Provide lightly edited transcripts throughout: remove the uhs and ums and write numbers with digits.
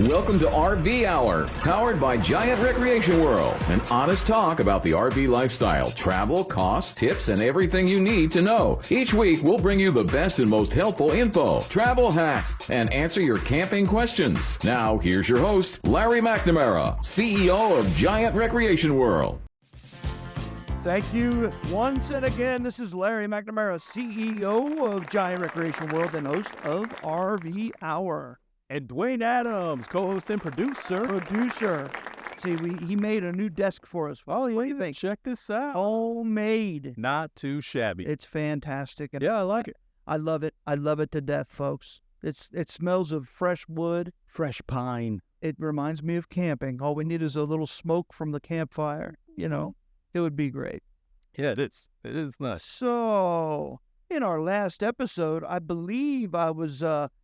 Welcome to RV Hour, powered by Giant Recreation World. An honest talk about the RV lifestyle, travel, costs, tips, and everything you need to know. Each week, we'll bring you the best and most helpful info, travel hacks, and answer your camping questions. Now, here's your host, Larry McNamara, CEO of Giant Recreation World. Thank you once and again. This is Larry McNamara, CEO of Giant Recreation World and host of RV Hour. And Dwayne Adams, co-host and producer. See, he made a new desk for us. Oh, what do you think? Check this out. Homemade. Not too shabby. It's fantastic. And yeah, I like it. I love it. I love it to death, folks. It smells of fresh wood. Fresh pine. It reminds me of camping. All we need is a little smoke from the campfire. You know, it would be great. Yeah, it is. It is nice. So, in our last episode, I believe I was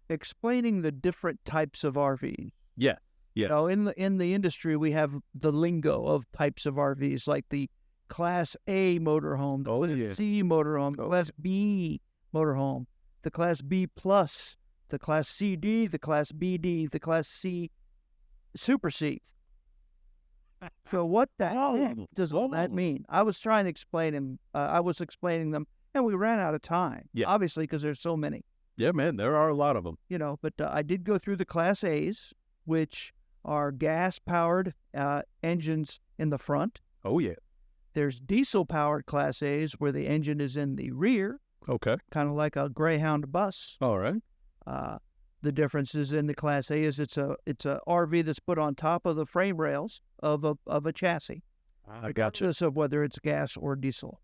explaining the different types of RVs. Yeah. You know, in the industry, we have the lingo of types of RVs, like the Class A motorhome, the C motorhome, the Class B motorhome, the Class B plus, the Class CD, the Class BD, the Class C Super C. So what the heck does all that mean? I was trying to explain them. I was explaining them, and we ran out of time. Yeah. Obviously, because there's so many. Yeah, man, there are a lot of them. You know, but I did go through the Class A's, which are gas-powered engines in the front. Oh, yeah. There's diesel-powered Class A's where the engine is in the rear. Okay. Kind of like a Greyhound bus. All right. The difference is in the Class A is it's a RV that's put on top of the frame rails of a chassis. I got you. Regardless of whether it's gas or diesel.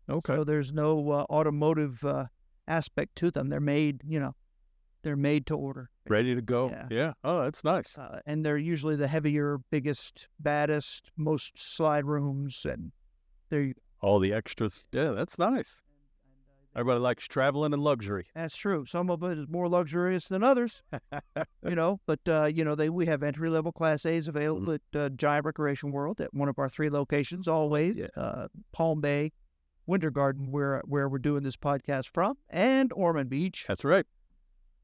Okay. So there's no automotive aspect to them. They're made, they're made to order. Ready to go. Yeah. Oh, that's nice. And they're usually the heavier, biggest, baddest, most slide rooms, and they're all the extras. Yeah, that's nice. Everybody likes traveling and luxury. That's true. Some of it is more luxurious than others, but we have entry-level Class A's available at Giant Recreation World at one of our 3 locations, always, Palm Bay, Winter Garden, where we're doing this podcast from, and Ormond Beach. That's right.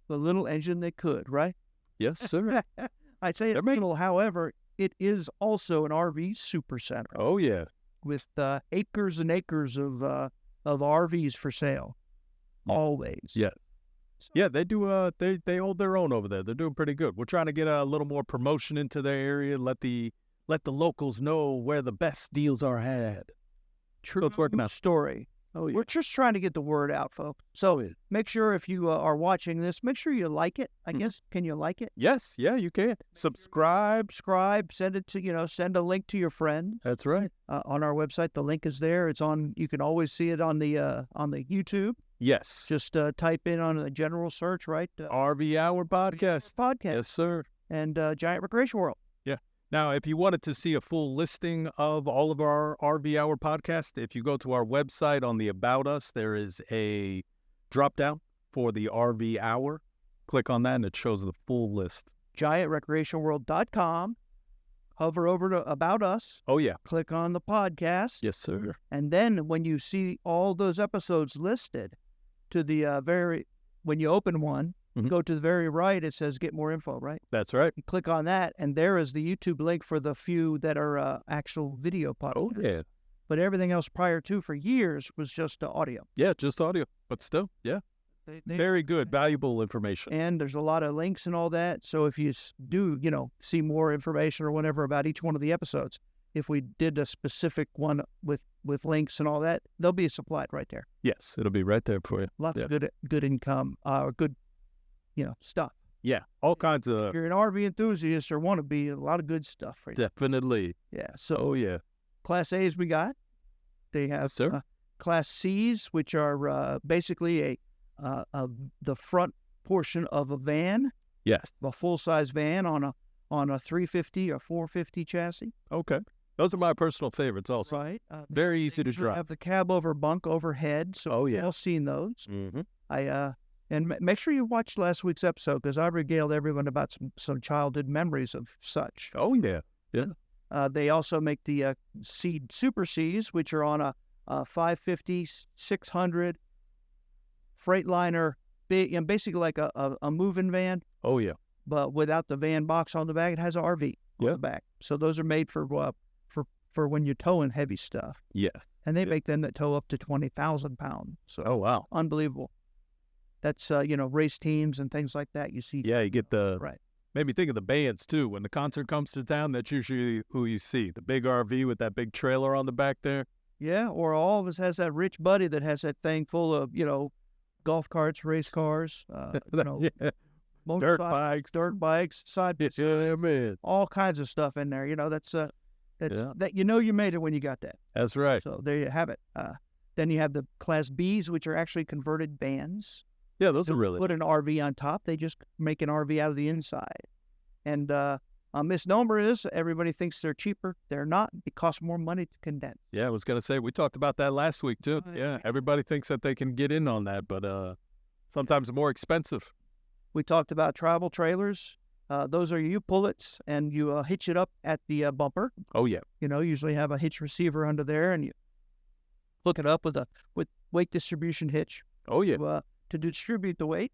The little engine that could, right? Yes, sir. I'd say it's little, however, it is also an RV super center. Oh, yeah. With acres and acres of RVs for sale. Always. Yeah. Yeah, they do. They hold their own over there. They're doing pretty good. We're trying to get a little more promotion into their area. Let the locals know where the best deals are had. True story. Oh, yeah. We're just trying to get the word out, folks. So make sure if you are watching this, make sure you like it. I guess. Can you like it? Yes. Yeah, you can. Subscribe. Send it to, send a link to your friend. That's right. On our website, the link is there. It's on. You can always see it on the YouTube. Yes. Just type in on a general search, right? RV Hour Podcast. Yes, sir. And Giant Recreation World. Yeah. Now, if you wanted to see a full listing of all of our RV Hour podcasts, if you go to our website on the About Us, there is a drop-down for the RV Hour. Click on that, and it shows the full list. GiantRecreationWorld.com. Hover over to About Us. Oh, yeah. Click on the podcast. Yes, sir. And then when you see all those episodes listed, to the when you open one, go to the very right, it says Get More Info, right? That's right. You click on that, and there is the YouTube link for the few that are actual video podcasts. Oh, yeah. But everything else prior to, for years, was just audio. Yeah, just audio. But still, yeah. Very good, valuable information. And there's a lot of links and all that. So if you do, see more information or whatever about each one of the episodes, if we did a specific one with links and all that, they'll be supplied right there. Yes, it'll be right there for you. Lots of good income, good, stuff. Yeah, all kinds of. If you're an RV enthusiast or want to be, a lot of good stuff for you. Definitely. Yeah. So, Class A's we got. They have Class C's, which are basically the front portion of a van. Yes. A full-size van on a 350 or 450 chassis. Okay. Those are my personal favorites also. Right. Very easy to drive. Have the cab over bunk overhead. So you've all seen those. Mm-hmm. And make sure you watch last week's episode because I regaled everyone about some childhood memories of such. Oh, yeah. Yeah. They also make the Super C's, which are on a 550, 600 Freightliner, big and basically like a moving van. Oh, yeah. but without the van box on the back, it has an RV on the back. So those are made for when you're towing heavy stuff. Yeah. And they make them that tow up to 20,000 pounds. So oh, wow. Unbelievable. That's, race teams and things like that. You see. Yeah, you get the... Right. Maybe think of the bands, too. When the concert comes to town, that's usually who you see. The big RV with that big trailer on the back there. Yeah, or all of us has that rich buddy that has that thing full of, golf carts, race cars, Dirt bikes, side by yeah, man. all kinds of stuff in there. That's that you made it when you got that. That's right. So there you have it. Then you have the Class Bs, which are actually converted vans. Yeah, those are really... Put an RV on top. They just make an RV out of the inside. And a misnomer is everybody thinks they're cheaper. They're not. It costs more money to condense. Yeah, I was going to say, we talked about that last week, too. Yeah, everybody thinks that they can get in on that, but sometimes more expensive. We talked about travel trailers. Those are you pullets, and you hitch it up at the bumper. Oh, yeah. Usually have a hitch receiver under there, and you hook it up with weight distribution hitch. Oh, yeah. To distribute the weight.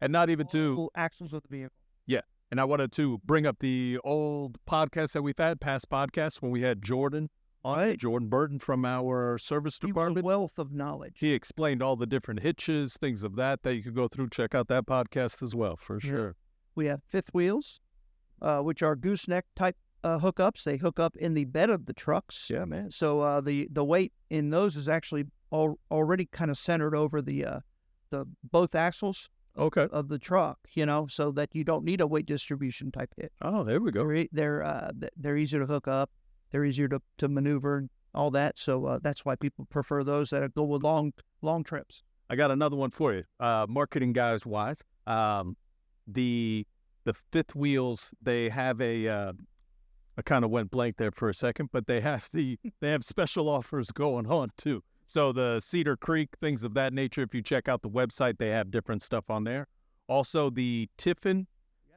And not even to... axles of the vehicle. Yeah. And I wanted to bring up the old podcast that we've had, past podcasts, when we had Jordan on, right. Jordan Burton from our service department. He was a wealth of knowledge. He explained all the different hitches, things of that you could go through. Check out that podcast as well, for sure. We have fifth wheels, which are gooseneck type hookups. They hook up in the bed of the trucks. Yeah, man. So the weight in those is actually already kind of centered over the both axles of the truck, so that you don't need a weight distribution type hit. Oh, there we go. They're easier to hook up. They're easier to maneuver and all that. So that's why people prefer those that go with long trips. I got another one for you. Marketing guys wise, the fifth wheels, they have I kind of went blank there for a second, but they have special offers going on too. So the Cedar Creek, things of that nature, if you check out the website, they have different stuff on there. Also, the Tiffin,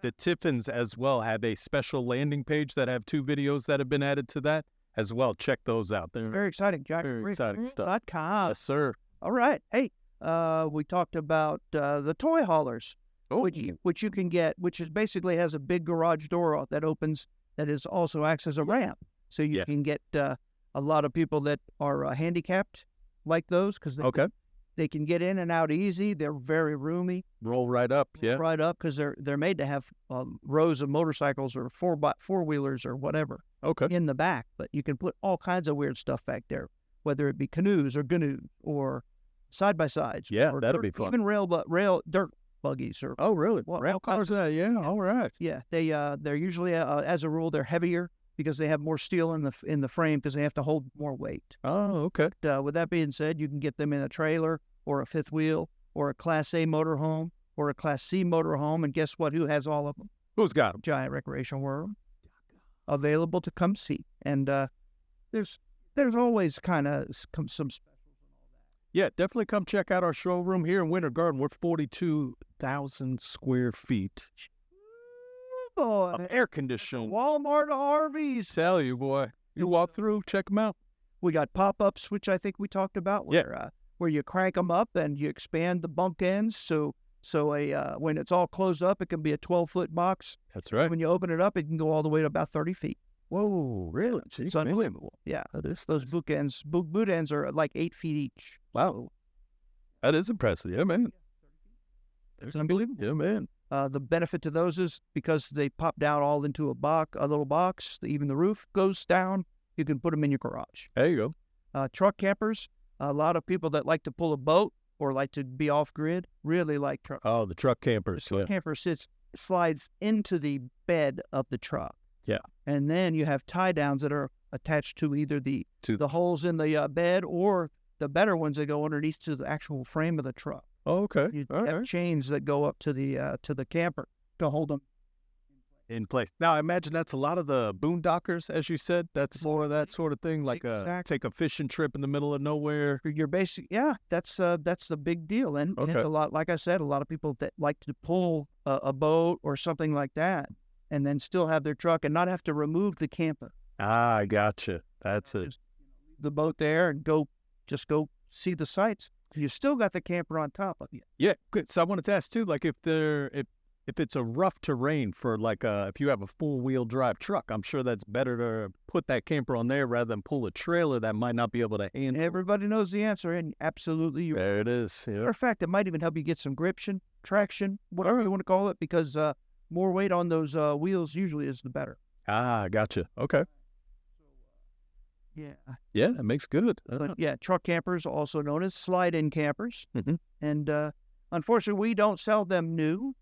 the Tiffins as well have a special landing page that have 2 videos that have been added to that as well. Check those out. They're very exciting. Very exciting stuff. Yes, sir. All right. Hey, we talked about the toy haulers, which you can get, which is basically has a big garage door that opens that also acts as a ramp. So you can get a lot of people that are handicapped like those because they can get in and out easy. They're very roomy. Roll right up, right up because they're made to have rows of motorcycles or four-wheelers or whatever in the back. But you can put all kinds of weird stuff back there, whether it be canoes or GNU or side-by-sides. Yeah, or that'll be fun. Even dirt buggies or really? Rail cars? Yeah, all right. Yeah, they're usually as a rule they're heavier because they have more steel in the frame because they have to hold more weight. Oh, okay. With that being said, you can get them in a trailer or a fifth wheel or a Class A motorhome or a Class C motorhome, and guess what? Who has all of them? Who's got them? Giant Recreation World. Available to come see, and there's always kind of some specials and all that. Yeah, definitely come check out our showroom here in Winter Garden. We're 42,000 square feet. Boy, air conditioning. Walmart RVs. Tell you, boy. You walk through, check them out. We got pop-ups, which I think we talked about, where you crank them up and you expand the bunk ends. So when it's all closed up, it can be a 12-foot box. That's right. When you open it up, it can go all the way to about 30 feet. Whoa, really? It's unbelievable. Yeah, those boot ends are like 8 feet each. Wow. That is impressive. Yeah, man. It's unbelievable. Yeah, man. The benefit to those is because they pop down all into a little box. Even the roof goes down. You can put them in your garage. There you go. Truck campers. A lot of people that like to pull a boat or like to be off grid really like truck. Oh, the truck campers. The truck camper slides into the bed of the truck. Yeah. And then you have tie downs that are attached to either the holes in the bed or the better ones that go underneath to the actual frame of the truck. Oh, okay. You have chains that go up to the camper to hold them in place. Now, I imagine that's a lot of the boondockers, as you said. That's more of that sort of thing, like take a fishing trip in the middle of nowhere. You're that's the big deal. And a lot, like I said, a lot of people that like to pull a boat or something like that and then still have their truck and not have to remove the camper. Ah, I gotcha. That's it. Just the boat there and go see the sights. You still got the camper on top of you. Yeah, good. So I wanted to ask too, like if if it's a rough terrain for like if you have a four-wheel drive truck, I'm sure that's better to put that camper on there rather than pull a trailer that might not be able to handle. Everybody knows the answer, and absolutely. There it is. Yeah. Matter of fact, it might even help you get some traction, whatever you want to call it, because more weight on those wheels usually is the better. Ah, gotcha. Okay. Yeah. Yeah, that makes good. But yeah, truck campers, also known as slide-in campers. Mm-hmm. And unfortunately, we don't sell them new.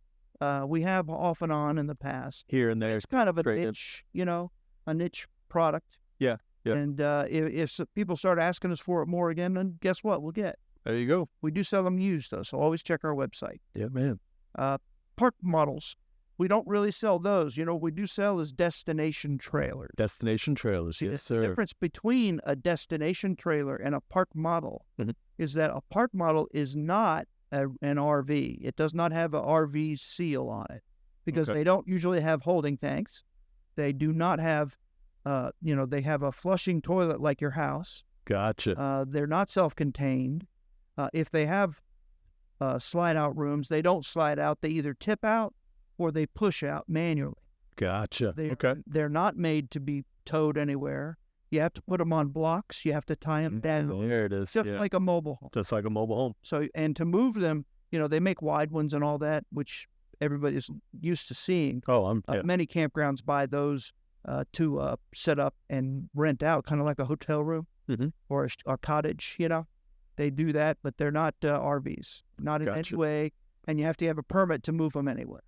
We have off and on in the past. Here and there. It's kind of a niche, a niche product. Yeah. Yeah. And if people start asking us for it more again, then guess what? We'll get. There you go. We do sell them used, though, so always check our website. Yeah, man. Park models. We don't really sell those. What we do sell is destination trailers. Destination trailers, yes, sir. The difference between a destination trailer and a park model is that a park model is not an RV. It does not have an RV seal on it because they don't usually have holding tanks. They do not have, they have a flushing toilet like your house. Gotcha. They're not self-contained. If they have slide-out rooms, they don't slide out. They either tip out or they push out manually. Gotcha. They're not made to be towed anywhere. You have to put them on blocks. You have to tie them down. There it is. Just like a mobile home. Just like a mobile home. So, and to move them, they make wide ones and all that, which everybody's used to seeing. Oh, many campgrounds buy those to set up and rent out, kind of like a hotel room or a cottage, They do that, but they're not RVs. Not in any way. And you have to have a permit to move them anywhere.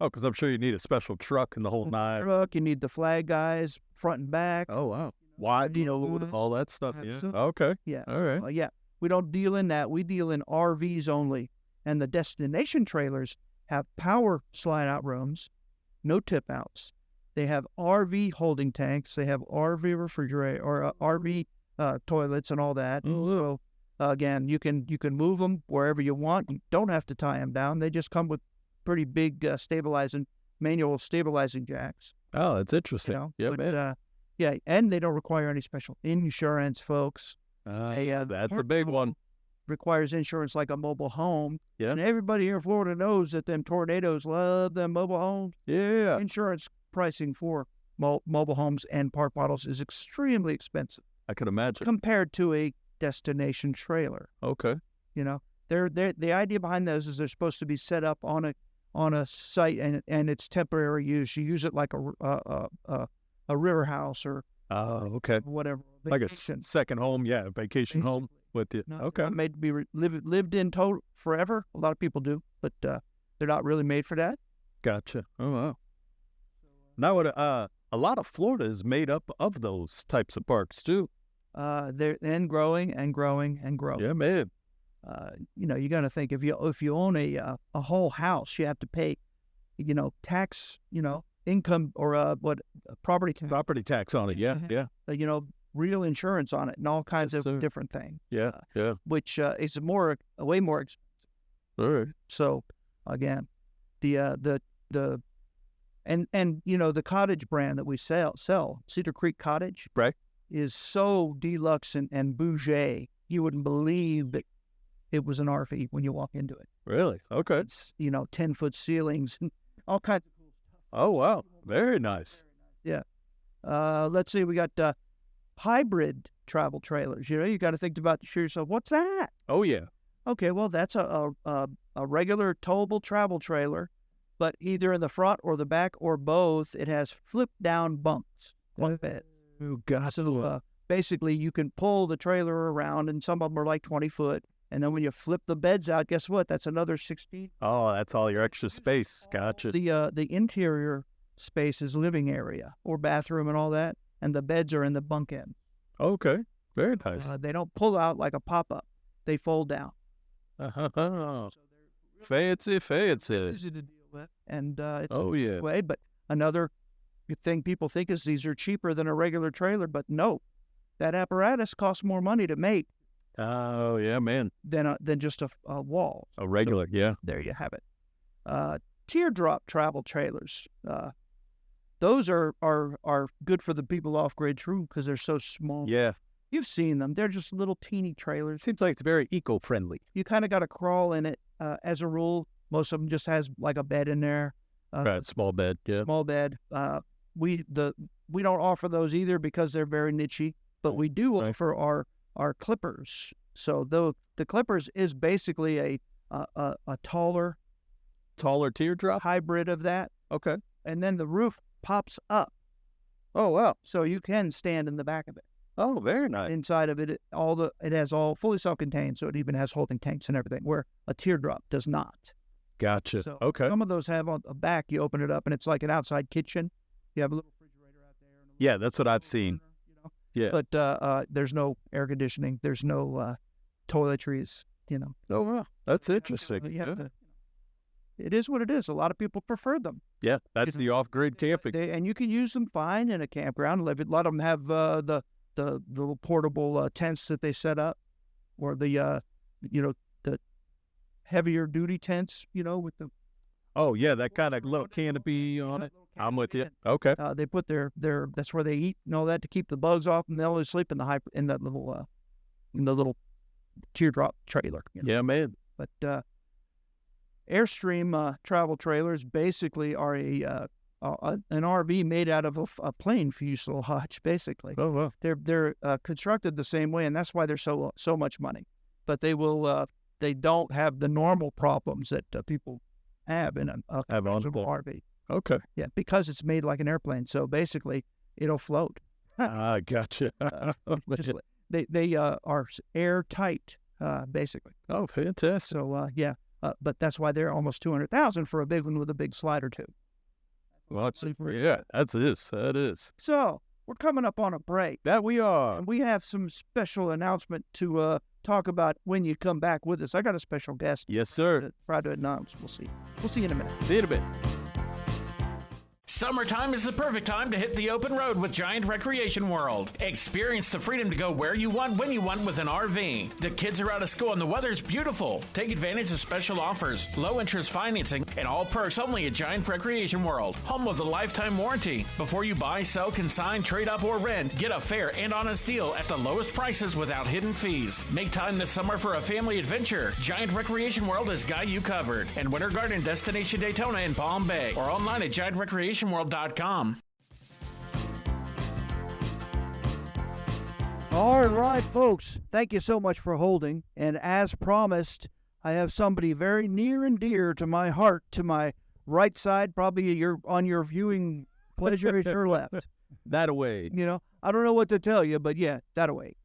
Oh, because I'm sure you need a special truck and the whole nine. You need the flag guys, front and back. Oh, wow. Wide, all that stuff. Absolutely. Yeah. Okay. Yeah. All right. Yeah. We don't deal in that. We deal in RVs only. And the destination trailers have power slide-out rooms, no tip-outs. They have RV holding tanks. They have RV refrigerator or RV toilets and all that. So, again, you can move them wherever you want. You don't have to tie them down. They just come with pretty big manual stabilizing jacks. Oh, that's interesting. Man. And they don't require any special insurance, folks. That's a big one. Requires insurance like a mobile home. Yeah. And everybody here in Florida knows that them tornadoes love them mobile homes. Yeah. Insurance pricing for mobile homes and park models is extremely expensive. I could imagine. Compared to a destination trailer. Okay. The idea behind those is they're supposed to be set up on a site and it's temporary use. You use it like a river house or whatever. Vacation. Like a second home, vacation home with you. Not made to be lived in forever. A lot of people do, but they're not really made for that. Gotcha. Oh wow. Now a lot of Florida is made up of those types of parks too. They're then growing and growing and growing. Yeah, man. You got to think if you own a whole house, you have to pay, tax, income or property tax on it. Yeah. Real insurance on it and all kinds of different things. Yeah. Which is way more expensive. All right. So again, the cottage brand that we sell Cedar Creek Cottage, right, is so deluxe and bougie. You wouldn't believe that it was an RV when you walk into it. Really? Okay. It's 10-foot ceilings and all kinds of cool stuff. Oh wow, very nice. Yeah. Let's see. We got hybrid travel trailers. You got to think about yourself. What's that? Oh yeah. Okay. Well, that's a regular towable travel trailer, but either in the front or the back or both, it has flip down bunks. Like that. Oh gosh. So basically, you can pull the trailer around, and some of them are like 20 foot. And then when you flip the beds out, guess what? That's another 16. Oh, that's all your extra space. Gotcha. The interior space is living area or bathroom and all that, and the beds are in the bunk end. Okay, very nice. They don't pull out like a pop-up. They fold down. So fancy. Easy to deal with. And it's way. But another thing people think is these are cheaper than a regular trailer, but no. That apparatus costs more money to make. Oh, yeah, man. Than just a wall. A regular, yeah. There you have it. Teardrop travel trailers. Those are good for the people off-grid too because they're so small. Yeah. You've seen them. They're just little teeny trailers. Seems like it's very eco-friendly. You kind of got to crawl in it as a rule. Most of them just has like a bed in there. Right, small bed. Yeah. Small bed. We don't offer those either because they're very nichey, but we do offer our clippers. So the clippers is basically a taller teardrop hybrid of that. Okay. And then the roof pops up. Oh wow. So you can stand in the back of it. Oh, very nice. Inside of it, it has all fully self-contained, so it even has holding tanks and everything, where a teardrop does not. Gotcha. So okay. Some of those have on the back, you open it up, and it's like an outside kitchen. You have a little refrigerator out there. Yeah, that's what I've seen. Burner, Yeah. But there's no air conditioning. There's no toiletries, Oh, wow. That's interesting. It is what it is. A lot of people prefer them. Yeah, that's the off-grid camping. And you can use them fine in a campground. A lot of them have the little portable tents that they set up, or the heavier duty tents, with the. Oh yeah, that kind of little canopy on it. I'm with you. Okay. They put their that's where they eat and all that to keep the bugs off, and they only sleep in that little teardrop trailer. Yeah, man. But Airstream travel trailers basically are an RV made out of a plane fuselage, basically. Oh wow. They're constructed the same way, and that's why they're so much money. But they don't have the normal problems that people have in a conventional RV. Okay. Yeah, because it's made like an airplane, so basically it'll float. Gotcha. They are airtight, basically. Oh, fantastic. So but that's why they're almost $200,000 for a big one with a big slider tube. Well, yeah, that is. So we're coming up on a break. That we are. And we have some special announcement to talk about when you come back with us. I got a special guest. Yes, sir. Try to announce. We'll see. We'll see you in a minute. See you in a bit. Summertime is the perfect time to hit the open road with Giant Recreation World. Experience the freedom to go where you want, when you want with an RV. The kids are out of school and the weather's beautiful. Take advantage of special offers, low interest financing, and all perks only at Giant Recreation World. Home with a lifetime warranty. Before you buy, sell, consign, trade up, or rent, get a fair and honest deal at the lowest prices without hidden fees. Make time this summer for a family adventure. Giant Recreation World has got you covered. And Winter Garden Destination Daytona in Palm Bay, or online at giantrecreationworld.com. All right, folks. Thank you so much for holding. And as promised, I have somebody very near and dear to my heart, to my right side, probably on your viewing pleasure is your left. That away. I don't know what to tell you, but yeah, that away.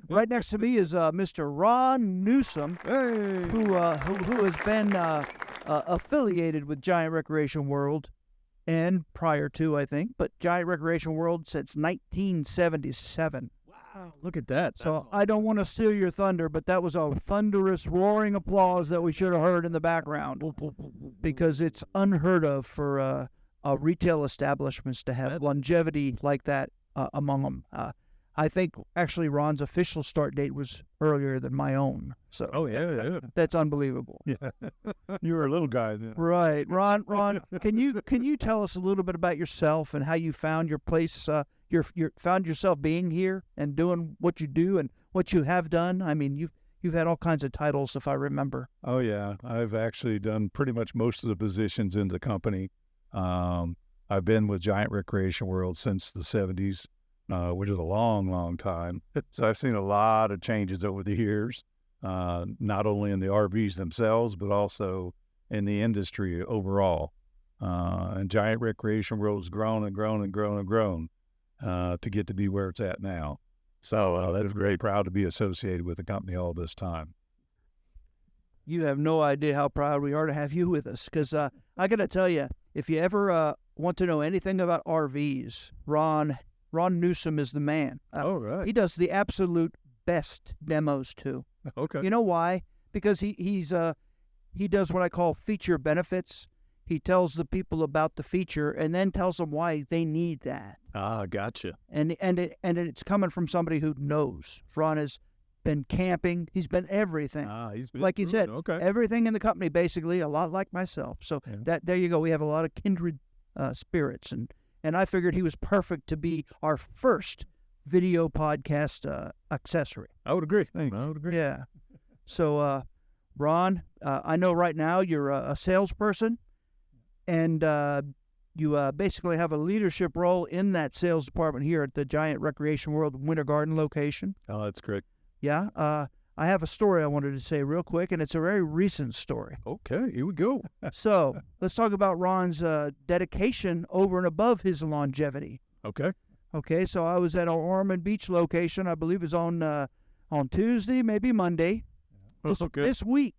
Right next to me is Mr. Ron Newsome, who has been affiliated with Giant Recreation World, and prior to, I think, but Giant Recreation World since 1977. Wow, look at that. So awesome. I don't want to steal your thunder, but that was a thunderous, roaring applause that we should have heard in the background, because it's unheard of for retail establishments to have longevity like that among them. I think actually Ron's official start date was earlier than my own. So that's unbelievable. Yeah, you were a little guy then, right? Ron, can you tell us a little bit about yourself and how you found your place? You found yourself being here and doing what you do and what you have done. I mean, you've had all kinds of titles, if I remember. Oh yeah, I've actually done pretty much most of the positions in the company. I've been with Giant Recreation World since the 70s. Which is a long, long time. So I've seen a lot of changes over the years, not only in the RVs themselves, but also in the industry overall. And Giant Recreation World has grown and grown and grown and grown to get to be where it's at now. So that is great. Proud to be associated with the company all this time. You have no idea how proud we are to have you with us, because I got to tell you, if you ever want to know anything about RVs, Ron Newsome is the man. Right. He does the absolute best demos too. Okay. You know why? Because he does what I call feature benefits. He tells the people about the feature and then tells them why they need that. Gotcha. And it's coming from somebody who knows. Ron has been camping. He's been everything. He's been like you said, okay. Everything in the company, basically, a lot like myself. So there you go. We have a lot of kindred spirits, and I figured he was perfect to be our first video podcast accessory. I would agree. Yeah. So Ron, I know right now you're a salesperson, and you basically have a leadership role in that sales department here at the Giant Recreation World Winter Garden location. Oh, that's correct. Yeah. I have a story I wanted to say real quick, and it's a very recent story. Okay, here we go. So let's talk about Ron's dedication over and above his longevity. Okay. Okay, so I was at our Ormond Beach location. I believe it was on Tuesday, maybe Monday, this week.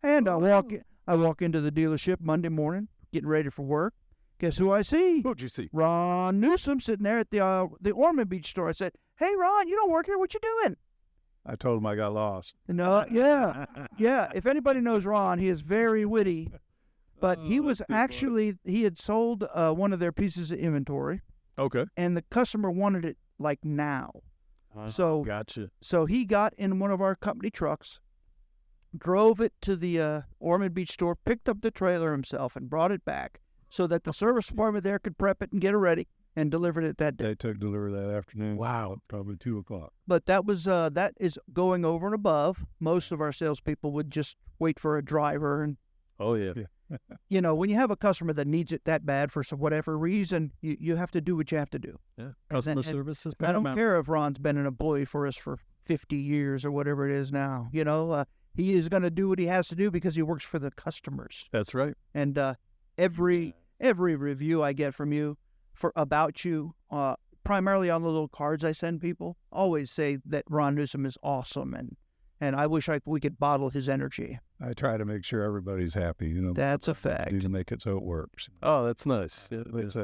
And I walk into the dealership Monday morning, getting ready for work. Guess who I see? Who'd you see? Ron Newsome sitting there at the Ormond Beach store. I said, "Hey, Ron, you don't work here. What you doing?" I told him I got lost. No, yeah. If anybody knows Ron, he is very witty. But he was actually, he had sold one of their pieces of inventory. Okay. And the customer wanted it like now. So gotcha. So he got in one of our company trucks, drove it to the Ormond Beach store, picked up the trailer himself, and brought it back so that the service department there could prep it and get it ready and delivered it that day. They took delivery that afternoon. Wow. Probably 2 o'clock. But that is going over and above. Most of our salespeople would just wait for a driver and. Oh, yeah. You know, when you have a customer that needs it that bad for whatever reason, you have to do what you have to do. Yeah. Customer service is I paramount. don't care if Ron's been an employee for us for 50 years or whatever it is now. You know, he is going to do what he has to do because he works for the customers. That's right. And every review I get from you about you, primarily on the little cards I send people, always say that Ron Newsome is awesome, and I wish we could bottle his energy. I try to make sure everybody's happy. You know, That's a fact. need to make it so it works. Oh, that's nice. Yeah, It's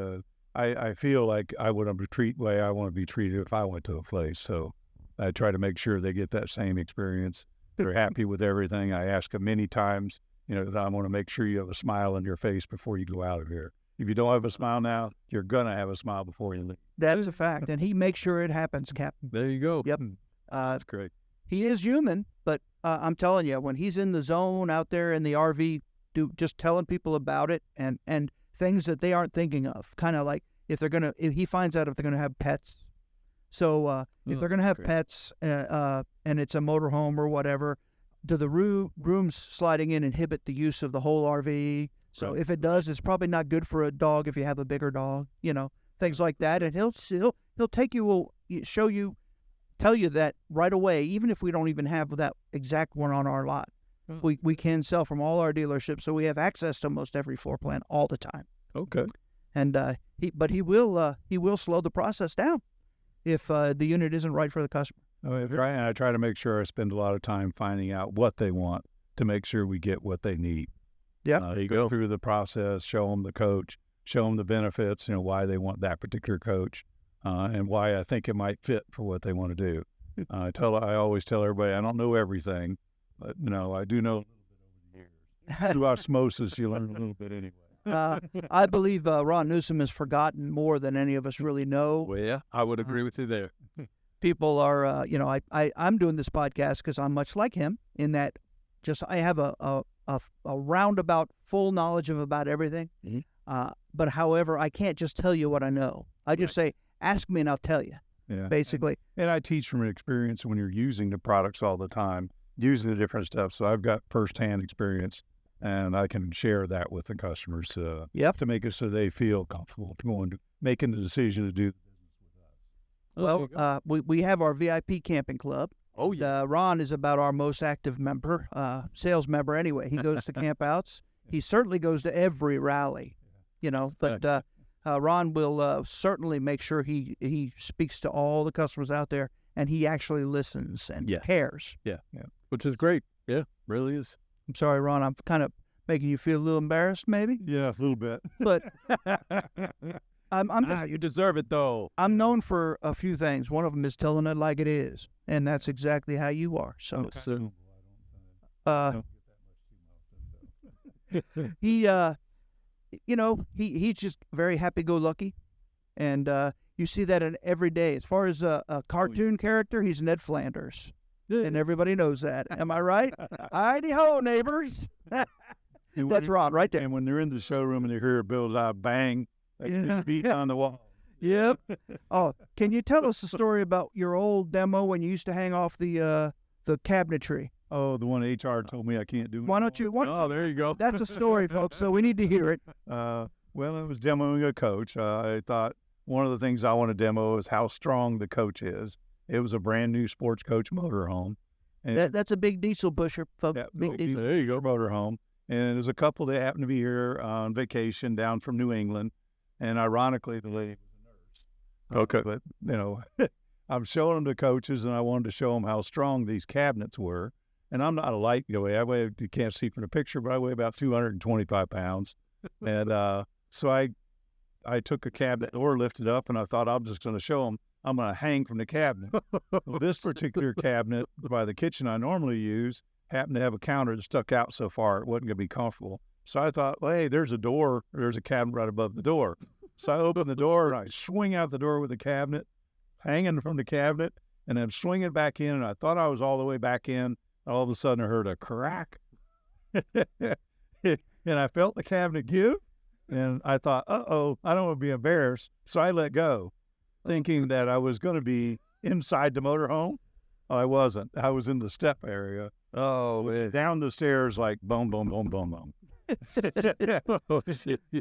I feel like I would treat the way I want to be treated if I went to a place. So I try to make sure they get that same experience. They're happy with everything. I ask them many times, you know, I want to make sure you have a smile on your face before you go out of here. If you don't have a smile now, you're going to have a smile before you leave. That's a fact. And he makes sure it happens, Captain. There you go. Yep. That's great. He is human, but I'm telling you, when he's in the zone out there in the RV, just telling people about it and things that they aren't thinking of, kind of like if he finds out if they're gonna have pets. So if they're gonna have pets and it's a motorhome or whatever, do the rooms sliding in inhibit the use of the whole RV? So if it does, it's probably not good for a dog if you have a bigger dog, you know, things like that. And he'll take you, tell you that right away, even if we don't even have that exact one on our lot. We can sell from all our dealerships, so we have access to almost every floor plan all the time. Okay. And he will slow the process down if the unit isn't right for the customer. I try to make sure I spend a lot of time finding out what they want to make sure we get what they need. Yeah. There you Go go. through the process, show them the coach, show them the benefits, you know, why they want that particular coach, and why I think it might fit for what they want to do. I always tell everybody, I don't know everything, but, you know, I do know a little bit over the years. Through osmosis, you learn a little bit anyway. I believe Ron Newsome has forgotten more than any of us really know. Well, yeah, I would agree with you there. People are, I'm doing this podcast because I'm much like him in that I have a roundabout full knowledge of about everything. Mm-hmm. But however, I can't just tell you what I know. I just say, ask me and I'll tell you. Yeah. Basically. And I teach from experience when you're using the products all the time, using the different stuff. So I've got firsthand experience, and I can share that with the customers to make it so they feel comfortable making the decision to do business with us. Well, we have our VIP camping club. Oh, yeah. Ron is about our most active member, sales member anyway. He goes to campouts. He certainly goes to every rally, you know, but Ron will certainly make sure he speaks to all the customers out there, and he actually listens and cares. Yeah, which is great. Yeah, really is. I'm sorry, Ron, I'm kind of making you feel a little embarrassed, maybe? Yeah, a little bit. But you deserve it, though. I'm known for a few things. One of them is telling it like it is, and that's exactly how you are. So, Yes, sir. He's just very happy-go-lucky, and you see that in every day. As far as a cartoon character, he's Ned Flanders, and everybody knows that. Am I right? Heidi-ho, neighbors. That's Ron right there. And when they're in the showroom and they hear a build-out bang, they just beat on the wall. Yep. Oh, can you tell us a story about your old demo when you used to hang off the cabinetry? Oh, the one HR told me I can't do. Why don't you? Oh, there you go. That's a story, folks. So we need to hear it. Well, it was demoing a coach. I thought one of the things I want to demo is how strong the coach is. It was a brand new sports coach motorhome. That's a big diesel pusher, folks. Yeah, Big diesel. there you go, motorhome. And there's a couple that happened to be here on vacation down from New England. And ironically, the lady was a nurse. Okay. But, I'm showing them to coaches, and I wanted to show them how strong these cabinets were. And I'm not a lightweight. I weigh, you can't see from the picture, but I weigh about 225 pounds. And so I took a cabinet door, lifted up, and I thought I'm just going to show them I'm going to hang from the cabinet. Well, this particular cabinet by the kitchen I normally use happened to have a counter that stuck out so far it wasn't going to be comfortable. So I thought, well, hey, there's a door. There's a cabinet right above the door. So I open the door, and I swing out the door with the cabinet, hanging from the cabinet, and I'm swinging back in, and I thought I was all the way back in. All of a sudden, I heard a crack, and I felt the cabinet give, and I thought, uh-oh, I don't want to be embarrassed. So I let go, thinking that I was going to be inside the motorhome. I wasn't. I was in the step area. Oh, down the stairs like boom, boom, boom, boom, boom.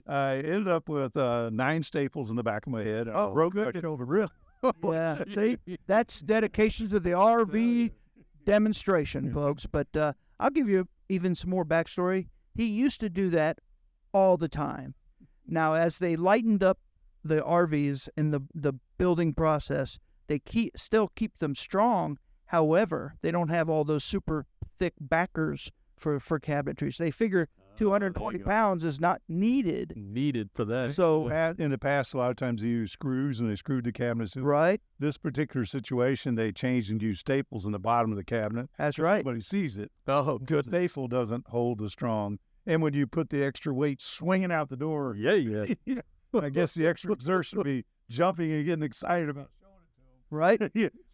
I ended up with 9 staples in the back of my head. Oh, broke good. my shoulder real. Yeah, see, that's dedication to the RV demonstration, folks. But I'll give you even some more backstory. He used to do that all the time. Now, as they lightened up the RVs in the building process, they still keep them strong. However, they don't have all those super thick backers for cabinetry. So they figure 220 pounds is not needed. Needed for that. So in the past, a lot of times they use screws, and they screwed the cabinets. Right. This particular situation, they changed and used staples in the bottom of the cabinet. That's right. Nobody sees it. Oh, The good. staple doesn't hold as strong. And when you put the extra weight swinging out the door, Yeah. I guess the extra exertion would be jumping and getting excited about Right?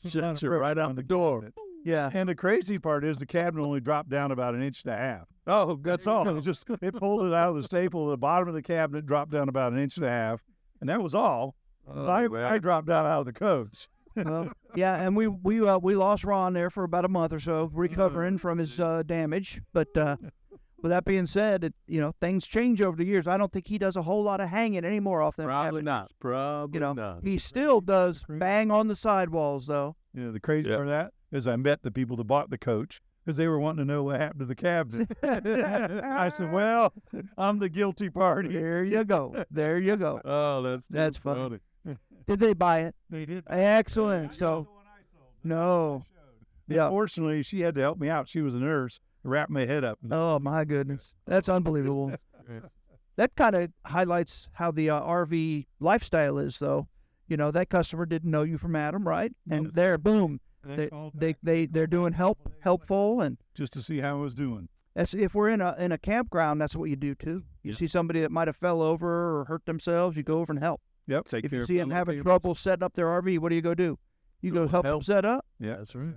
Shuts it right out the door. Yeah. And the crazy part is the cabinet only dropped down about 1.5 inches. Oh, That's all. It pulled it out of the staple. The bottom of the cabinet dropped down about 1.5 inches, and that was all. I dropped down out of the coach. Well, yeah, and we lost Ron there for about a month or so, recovering from his damage. But with that being said, things change over the years. I don't think he does a whole lot of hanging anymore off them. Probably not. Probably not. He still does bang on the sidewalls though. The crazy part of that is I met the people that bought the coach because they were wanting to know what happened to the cabinet. I said, well, I'm the guilty party. There you go. There you go. Oh, That's funny. Did they buy it? They did. Excellent. So, no. Yeah. Unfortunately, she had to help me out. She was a nurse, wrap my head up. Oh, my goodness. That's unbelievable. That kind of highlights how the RV lifestyle is, though. That customer didn't know you from Adam, right? And there, boom, they're doing helpful, and just to see how I was doing. that's if we're in a campground, that's what you do too. You see somebody that might have fell over or hurt themselves, you go over and help. Yep. Take If care you of see them fellow having neighbors. trouble setting up their RV, what do you go do? You go help them set up. Yeah, That's right.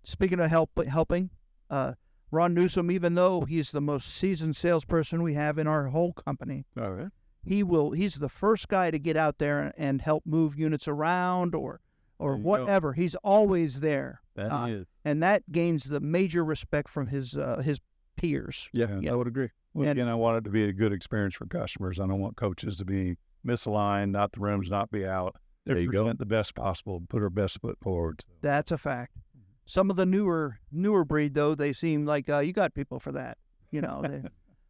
Speaking of helping, Ron Newsome, even though he's the most seasoned salesperson we have in our whole company, All right. he's the first guy to get out there and help move units around or There you go. whatever. He's always there. That is. And that gains the major respect from his peers. Yeah, I would agree. Well, And- again, I want it to be a good experience for customers. I don't want coaches to be misaligned, not the rims not be out. They There you go. present the best possible, put our best foot forward. That's a fact. Some of the newer breed, though, they seem like you got people for that,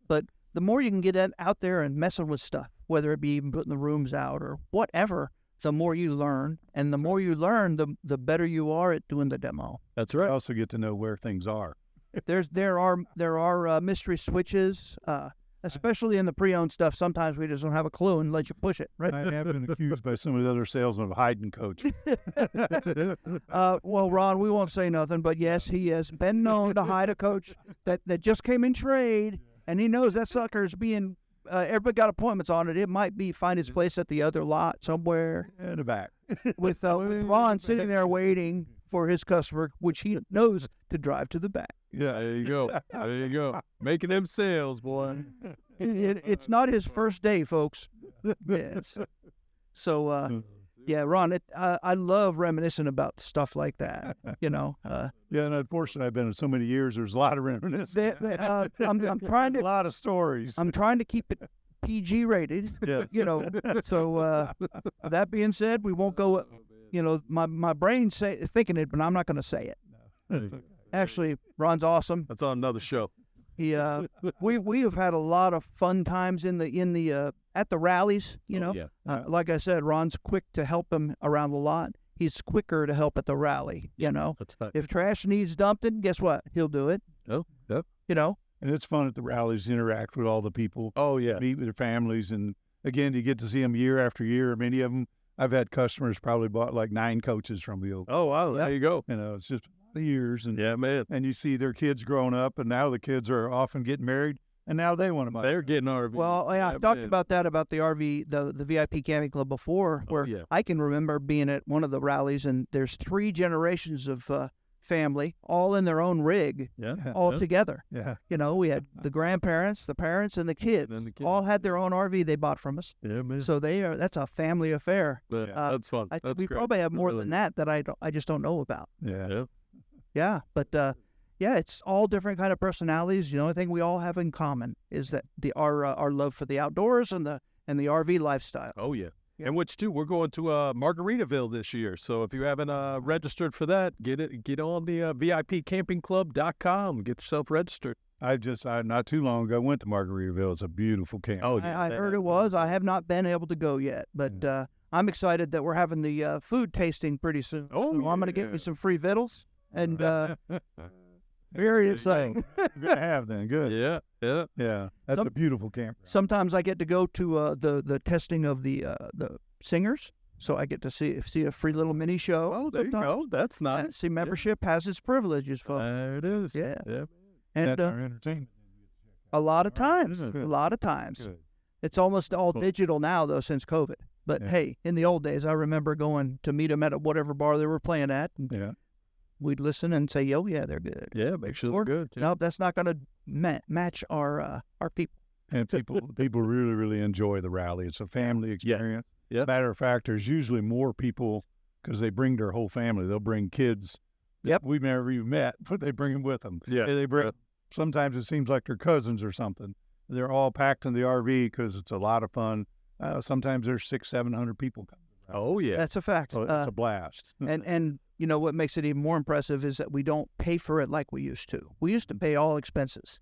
but the more you can get out there and messing with stuff, whether it be even putting the rooms out or whatever, the more you learn. And the more you learn, the better you are at doing the demo. That's I right. also get to know where things are. There are mystery switches, especially in the pre-owned stuff. Sometimes we just don't have a clue and let you push it, right? I have been accused by some of the other salesmen of hiding coaches. Well, Ron, we won't say nothing, but yes, he has been known to hide a coach that just came in trade, and he knows that sucker's being. Everybody got appointments on it. It might find its place at the other lot somewhere In the back. with Ron sitting there waiting for his customer, which he knows to drive to the back. Yeah, there you go. There you go. Making them sales, boy. It's not his first day, folks. Yes. So Yeah, Ron, I love reminiscing about stuff like that. Yeah, and unfortunately, I've been in so many years. There's a lot of reminiscing. I'm trying A to lot of stories. I'm trying to keep it PG rated. Yeah. So that being said, we won't go. My brain's thinking it, but I'm not going to say it. Actually, Ron's awesome. That's on another show. He we have had a lot of fun times in the at the rallies. Yeah. Like I said, Ron's quick to help him around the lot. He's quicker to help at the rally. That's right. If trash needs dumping, guess what? He'll do it. Oh, yep. And it's fun at the rallies to interact with all the people. Oh, yeah. Meet with their families. And again, you get to see them year after year. Many of them, I've had customers probably bought like 9 coaches from me. Oh, wow. There you go. It's just the years. And Yeah, man. and you see their kids growing up, and now the kids are often getting married, and now they want to buy. They're getting RV. Well, yeah, I talked about that about the RV, the VIP camping club before, where I can remember being at one of the rallies, and there's 3 generations of family, all in their own rig, all together. Yeah. We had the grandparents, the parents, and the kids. All had their own RV they bought from us. Yeah, man. So that's a family affair. That's fun. We That's great. probably have more than that I just don't know about. Yeah, but it's all different kind of personalities. The only thing we all have in common is that our love for the outdoors and the RV lifestyle. Oh, yeah. And which, too, we're going to Margaritaville this year. So if you haven't registered for that, get on the VIPcampingclub.com. Get yourself registered. I not too long ago went to Margaritaville. It's a beautiful camp. Oh, I heard it was. I have not been able to go yet, but I'm excited that we're having the food tasting pretty soon. So I'm going to get me some free vittles. And very exciting. Good to have then. Good. Yeah. That's a beautiful camp. Sometimes I get to go to the testing of the singers, so I get to see a free little mini show. Oh, there you go. That's nice. See, membership has its privileges, folks. There it is. Yeah. And And our entertainment. a lot of times, Good. it's almost all digital now, though, since COVID. But hey, in the old days, I remember going to meet them at whatever bar they were playing at. And we'd listen and say, "Oh yeah, they're good." Yeah, make sure they're good. No, that's not going to match our people. And people really, really enjoy the rally. It's a family experience. Yeah. Matter of fact, there's usually more people because they bring their whole family. They'll bring kids. Yep. We've never even met, but they bring them with them. Yeah. They bring. Sometimes it seems like they're cousins or something. They're all packed in the RV because it's a lot of fun. Sometimes there's 600-700 people coming. Oh, yeah. That's a fact. So it's a blast. And what makes it even more impressive is that we don't pay for it like we used to. We used to pay all expenses.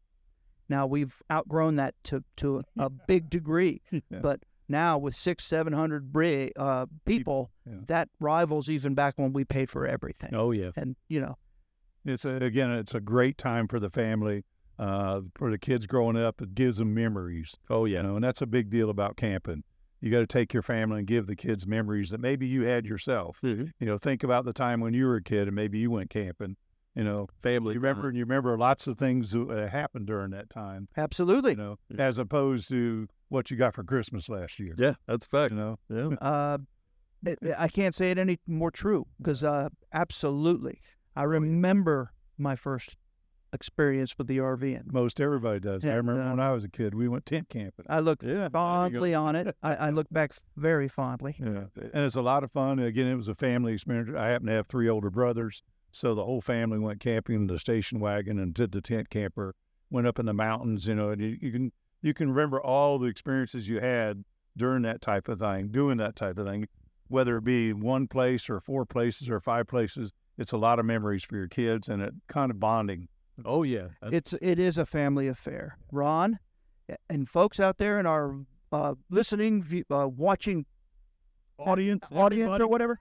Now we've outgrown that to a big degree. But now with 600-700 people, that rivals even back when we paid for everything. Oh, yeah. And It's a great time for the family, for the kids growing up. It gives them memories. Oh, yeah. And that's a big deal about camping. You got to take your family and give the kids memories that maybe you had yourself. Mm-hmm. Think about the time when you were a kid and maybe you went camping. Family. You remember lots of things that happened during that time. absolutely. As opposed to what you got for Christmas last year. Yeah, that's a fact. Yeah. I can't say it any more true because absolutely. I remember my first experience with the RV. Most everybody does. Yeah, I remember when I was a kid, we went tent camping. I look fondly on it. I look back very fondly. Yeah, and it's a lot of fun. Again, it was a family experience. I happen to have 3 older brothers, so the whole family went camping in the station wagon and did the tent camper. Went up in the mountains, and you can remember all the experiences you had during that type of thing, doing that type of thing, whether it be one place or 4 places or 5 places. It's a lot of memories for your kids and it kind of bonding. Oh, yeah. It is a family affair. Ron, and folks out there in our listening, watching audience or whatever,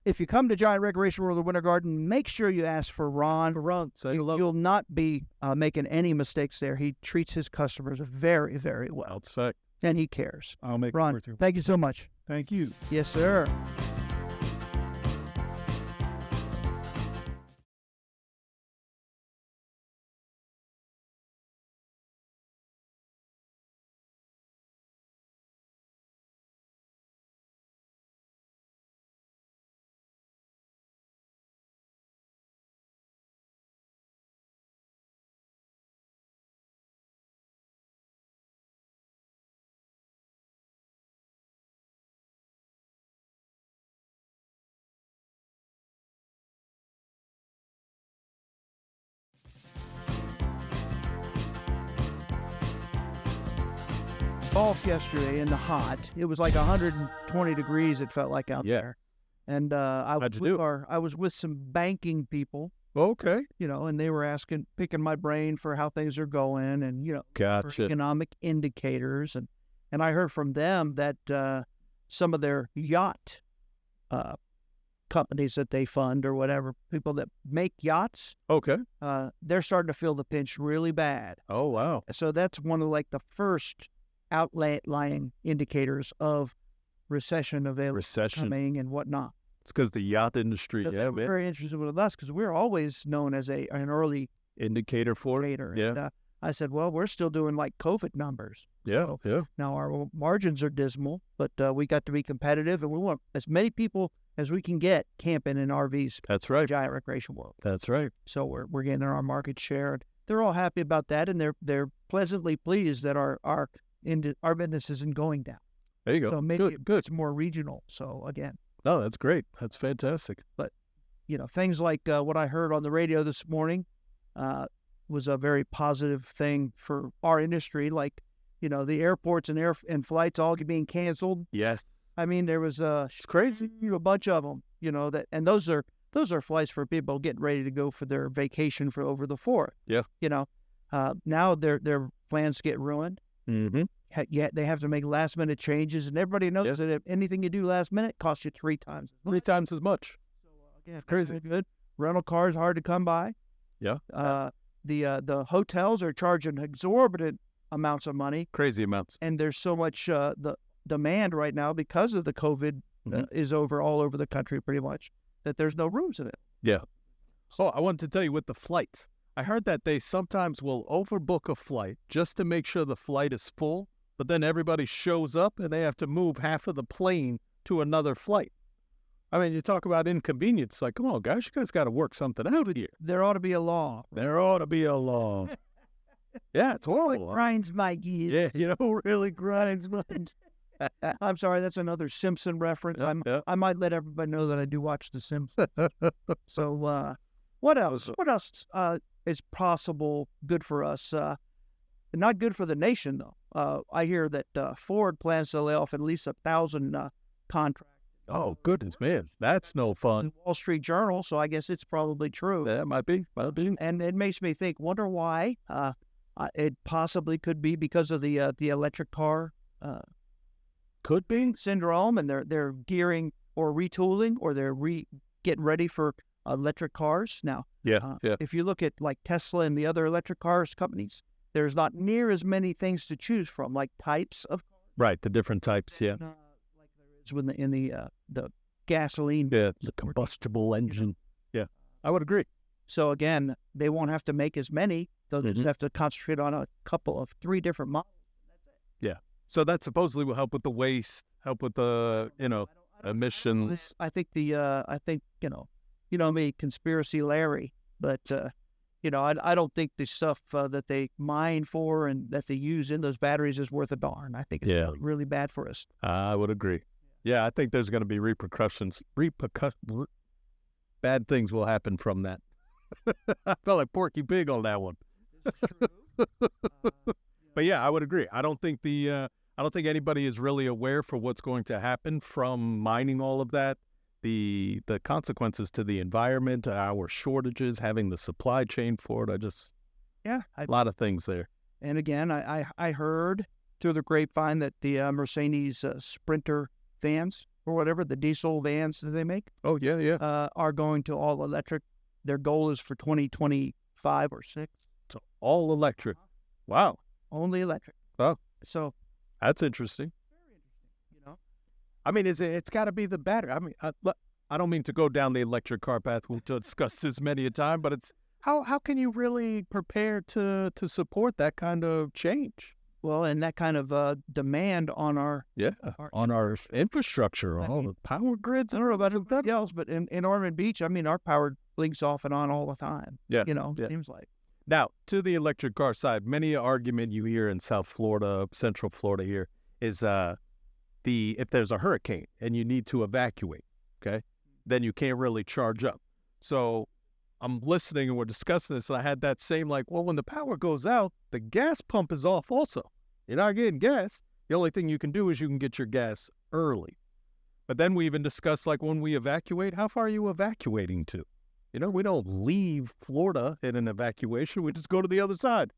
if you come to Giant Recreation World of Winter Garden, make sure you ask for Ron. Say hello. You'll not be making any mistakes there. He treats his customers very, very well. That's a fact. And he cares. I'll make Ron, it worth your. thank you so much. Thank you. Yes, sir. golf yesterday in the hot. It was like 120 degrees. It felt like out there. And I was with some banking people. Okay. And they were picking my brain for how things are going, and for economic indicators, and I heard from them that some of their yacht companies that they fund or whatever, people that make yachts, they're starting to feel the pinch really bad. Oh, wow. So that's one of like the first outlying indicators of recession coming and whatnot. It's because the yacht industry, man. Very interested with us because we're always known as an early indicator for it. Yeah. And, I said, well, we're still doing like COVID numbers. Yeah, so now our margins are dismal, but we got to be competitive, and we want as many people as we can get camping in RVs. That's right. Giant Recreation World. That's right. So we're getting our market share. They're all happy about that, and they're pleasantly pleased that our business isn't going down. There you go. So maybe it's more regional. So again. No, that's great. That's fantastic. But things like what I heard on the radio this morning was a very positive thing for our industry. Like, the airports and flights all being canceled. Yes. I mean, there was it's crazy. A bunch of them. And those are flights for people getting ready to go for their vacation for over the 4th. Yeah. Now their plans get ruined. Mm-hmm. Yet they have to make last minute changes, and everybody knows that if anything you do last minute costs you 3 times as much. So again, crazy good. Rental cars hard to come by. Yeah. The hotels are charging exorbitant amounts of money. Crazy amounts. And there's so much the demand right now because of the COVID is all over the country pretty much, that there's no rooms in it. Yeah. So I wanted to tell you with the flights. I heard that they sometimes will overbook a flight just to make sure the flight is full, but then everybody shows up and they have to move half of the plane to another flight. I mean, you talk about inconvenience. Like, come on, guys, you guys got to work something out here. There ought to be a law. There ought to be a law. Yeah, it's horrible. It grinds my gears. Yeah, really grinds my I'm sorry, that's another Simpson reference. I might let everybody know that I do watch The Simpsons. So, what else? What else is possible good for us? Not good for the nation, though. I hear that Ford plans to lay off at least 1,000 contractors. Oh, goodness, man. That's no fun. Wall Street Journal, so I guess it's probably true. Yeah, it might be. And it makes me think, wonder why. It possibly could be because of the electric car could be syndrome, and they're gearing or retooling, or they're getting ready for electric cars. Now, if you look at like Tesla and the other electric cars companies, there's not near as many things to choose from, like types of cars. Right, the different types, like there is in the gasoline. Yeah, the combustible engine. Yeah, I would agree. So again, they won't have to make as many. They'll just have to concentrate on a couple of 3 different models. Yeah. So that supposedly will help with the waste, help with the emissions. I think me, conspiracy Larry, but I don't think the stuff that they mine for and that they use in those batteries is worth a darn. I think it's really bad for us. I would agree. Yeah, I think there's going to be repercussions. Bad things will happen from that. I felt like Porky Pig on that one. But yeah, I would agree. I don't think anybody is really aware for what's going to happen from mining all of that. The consequences to the environment, our shortages, having the supply chain for it. A lot of things there. And again, I heard through the grapevine that the Mercedes Sprinter vans or whatever, the diesel vans that they make. Oh, yeah. Are going to all electric. Their goal is for 2025 or 6. So all electric. Wow. Only electric. Oh. So. That's interesting. Very interesting, I mean, it's got to be the battery. I mean, I don't mean to go down the electric car path. We've discussed this many a time, but it's how can you really prepare to support that kind of change? Well, and that kind of demand on our infrastructure, all the power grids. I don't know about everybody else, but in Ormond Beach, I mean, our power blinks off and on all the time. Yeah, seems like. Now, to the electric car side, many argument you hear in South Florida, Central Florida here, is if there's a hurricane and you need to evacuate, okay, then you can't really charge up. So I'm listening and we're discussing this, and I had that same when the power goes out, the gas pump is off also. You're not getting gas. The only thing you can do is you can get your gas early. But then we even discussed, like, when we evacuate, how far are you evacuating to? You know, we don't leave Florida in an evacuation. We just go to the other side.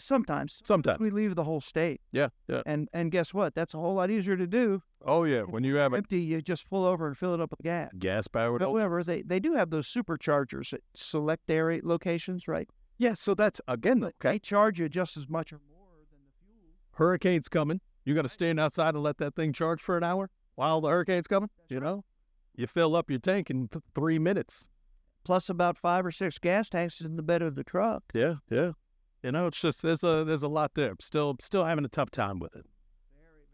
Sometimes we leave the whole state. Yeah, yeah. And guess what? That's a whole lot easier to do. Oh, yeah. When you have Empty, you just pull over and fill it up with gas. gas-powered. However, they do have those superchargers at select area locations, right? Yeah, so that's, again, But they charge you just as much or more than the fuel. hurricane's coming. You got to stand outside and let that thing charge for an hour while the hurricane's coming. You know, you fill up your tank in 3 minutes. Plus about 5 or 6 gas tanks in the bed of the truck. Yeah, yeah. You know, it's just there's a lot there. Still having a tough time with it.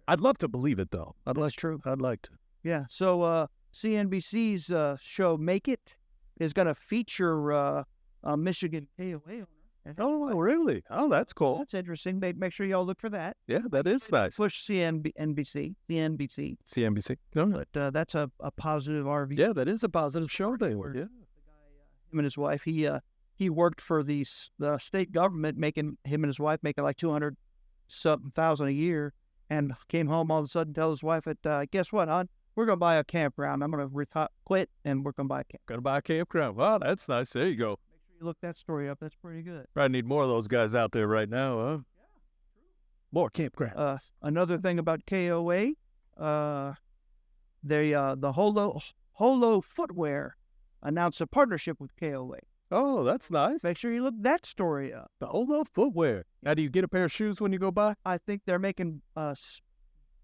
I'd love to believe it though. I'd like to. Yeah. So CNBC's show Make It is going to feature a Michigan KOA owner. Oh, really? Oh, that's cool. That's interesting. Make sure y'all look for that. Yeah, that is nice. Push CNBC. CNBC. No, But that's a positive RV. yeah, that is a positive show they were. Yeah. Him and his wife. He worked for the state government, him and his wife making like $200-something thousand a year, and came home all of a sudden, tell his wife that, guess what, hon? We're gonna buy a campground. I'm gonna quit, and we're gonna buy a camp. Gonna buy a campground. Wow, that's nice. There you go. Make sure you look that story up. That's pretty good. Probably need more of those guys out there right now, huh? Yeah, true. More campgrounds. Another thing about KOA, the Holo Footwear announced a partnership with KOA. Oh, that's nice. Make sure you look that story up. The Holo Footwear. Now, do you get a pair of shoes when you go by? I think they're making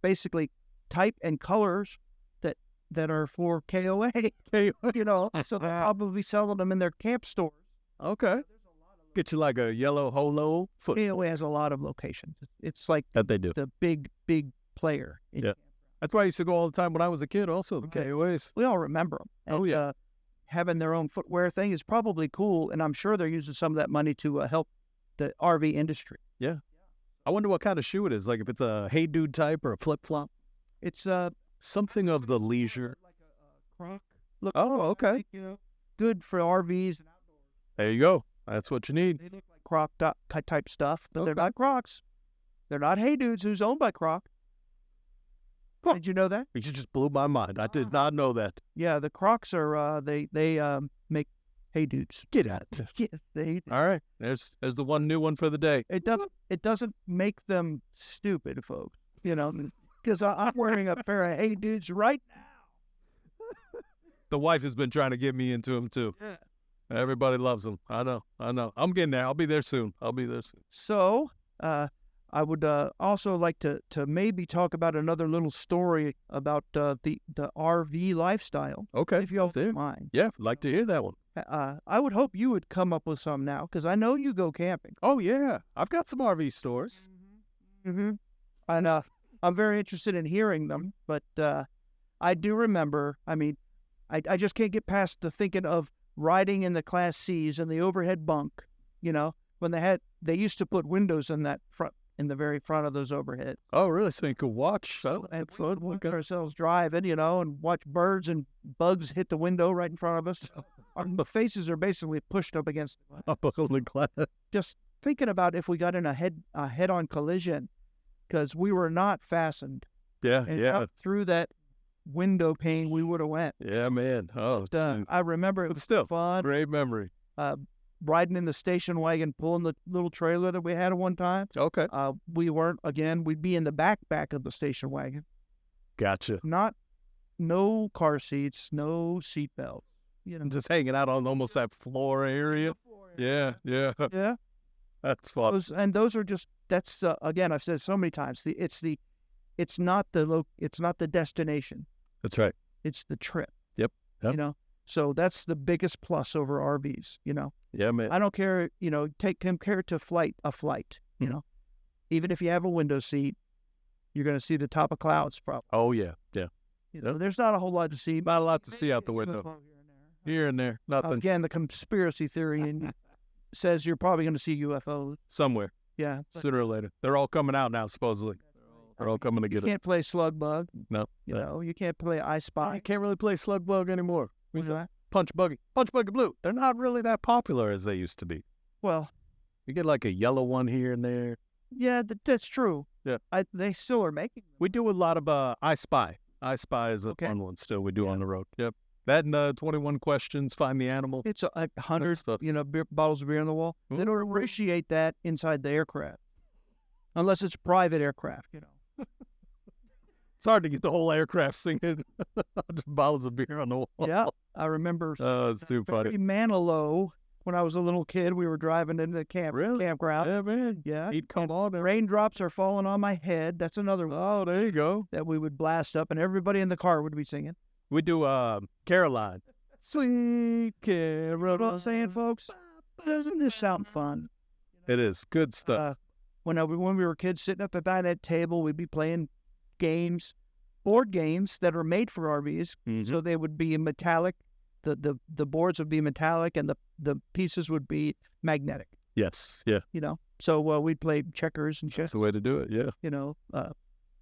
basically type and colors that are for KOA. You know, so they're probably selling them in their camp stores. Okay. Get you like a yellow Holo foot. KOA has a lot of locations. It's like That they do. the big player. in Yeah. That's why I used to go all the time when I was a kid also, the Right. KOAs. We all remember them. Oh, yeah. Having their own footwear thing is probably cool, and I'm sure they're using some of that money to help the RV industry. Yeah. I wonder what kind of shoe it is. Like if it's a Hey Dude type or a flip-flop. It's Something of the leisure. like a croc. Look, Oh, okay. like, you know, good for RVs and outdoors. There you go. That's what you need. They look like Croc type stuff, but they're Okay. not Crocs. They're not Hey Dudes, who's owned by Croc. Huh. Did you know that? You just blew my mind. I did not know that. Yeah, the Crocs are they make Hey Dudes. Get out. Yes, they. All right. There's the one new one for the day. It doesn't make them stupid, folks. You know, because I'm wearing a pair of Hey Dudes right now. The wife has been trying to get me into them too. Yeah. Everybody loves them. I know. I'm getting there. I'll be there soon. So, I would also like to maybe talk about another little story about the RV lifestyle. Okay. If you all Let's hear don't it. mind. Yeah, like to hear that one. I would hope you would come up with some now, because I know you go camping. Oh, yeah. I've got some RV stores. Mm-hmm. And I'm very interested in hearing them, but I do remember, I mean, I just can't get past the thinking of riding in the Class Cs and the overhead bunk, you know, when they used to put windows in the very front of those overhead. Oh, really? So you could watch. So And that's we would what watch ourselves driving, you know, and watch birds and bugs hit the window right in front of us. Our faces are basically pushed up against the glass. up on the glass. Just thinking about if we got in a head-on collision, because we were not fastened. Yeah, And yeah. up through that window pane we would have went. Yeah, man. Oh, But, I remember it but was still, fun. great memory. Riding in the station wagon, pulling the little trailer that we had at one time. Okay. We'd be in the back of the station wagon. Gotcha. No car seats, no seat belt. You know, Just hanging out on almost that floor area. Yeah, yeah. yeah. That's fun. Those are just, that's again, I've said so many times, it's not the destination, That's right. it's the trip. Yep. You know, so that's the biggest plus over RVs. You know, Yeah, man. I don't care. You know, compare it to a flight. You know, even if you have a window seat, you're going to see the top of clouds probably. Oh, yeah, yeah. You know, there's not a whole lot to see. Not a lot to see out the window. UFO Here and there. Nothing. Again, the conspiracy theory says you're probably going to see UFOs. Somewhere. Yeah, but Sooner or later. They're all coming out now, supposedly. They're all coming to you get it. can't play Slug Bug. No. You know, you can't play I Spy. I can't really play Slug Bug anymore. What's that? Punch Buggy Blue. They're not really that popular as they used to be. Well, You get like a yellow one here and there. yeah, that's true. They still are making them. We do a lot of I Spy. I Spy is a fun one still we do on the road. Yep. That and 21 Questions, Find the Animal. It's 100, bottles of beer on the wall. They don't appreciate that inside the aircraft, unless it's private aircraft, It's hard to get the whole aircraft singing 100 bottles of beer on the wall. Yeah, I remember. Oh, it's too funny. Manilow, when I was a little kid, we were driving into the campground. Yeah, man. Yeah. He'd come on. Raindrops are falling on my head. That's another one. Oh, there you go. That we would blast up, and everybody in the car would be singing. We do Caroline. Sweet Caroline. You know what I'm saying, folks? Doesn't this sound fun? It is. Good stuff. When we were kids sitting at the dinette table, we'd be playing board games that are made for RVs. Mm-hmm. So they would be metallic. The boards would be metallic, and the pieces would be magnetic. Yes. Yeah. So we'd play checkers and That's the way to do it. Yeah.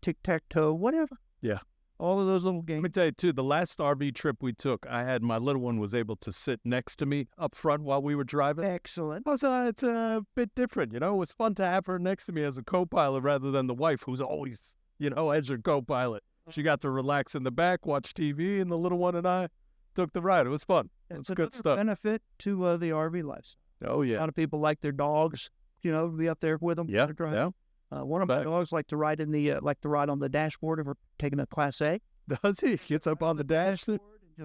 Tic-tac-toe, whatever. Yeah. All of those little Let games. me tell you, too, the last RV trip we took, I had my little one was able to sit next to me up front while we were driving. Excellent. It's a bit different, It was fun to have her next to me as a co-pilot rather than the wife who's always, as your co-pilot. She got to relax in the back, watch TV, and the little one and I took the ride. It was fun. It's good stuff. Benefit to the RV lifestyle. Oh, A yeah. lot of people like their dogs, to be up there with them. Yeah, when they're driving. yeah. One of my dogs like to ride on the dashboard if we're taking a Class A. Does he? Gets up on the dash? Just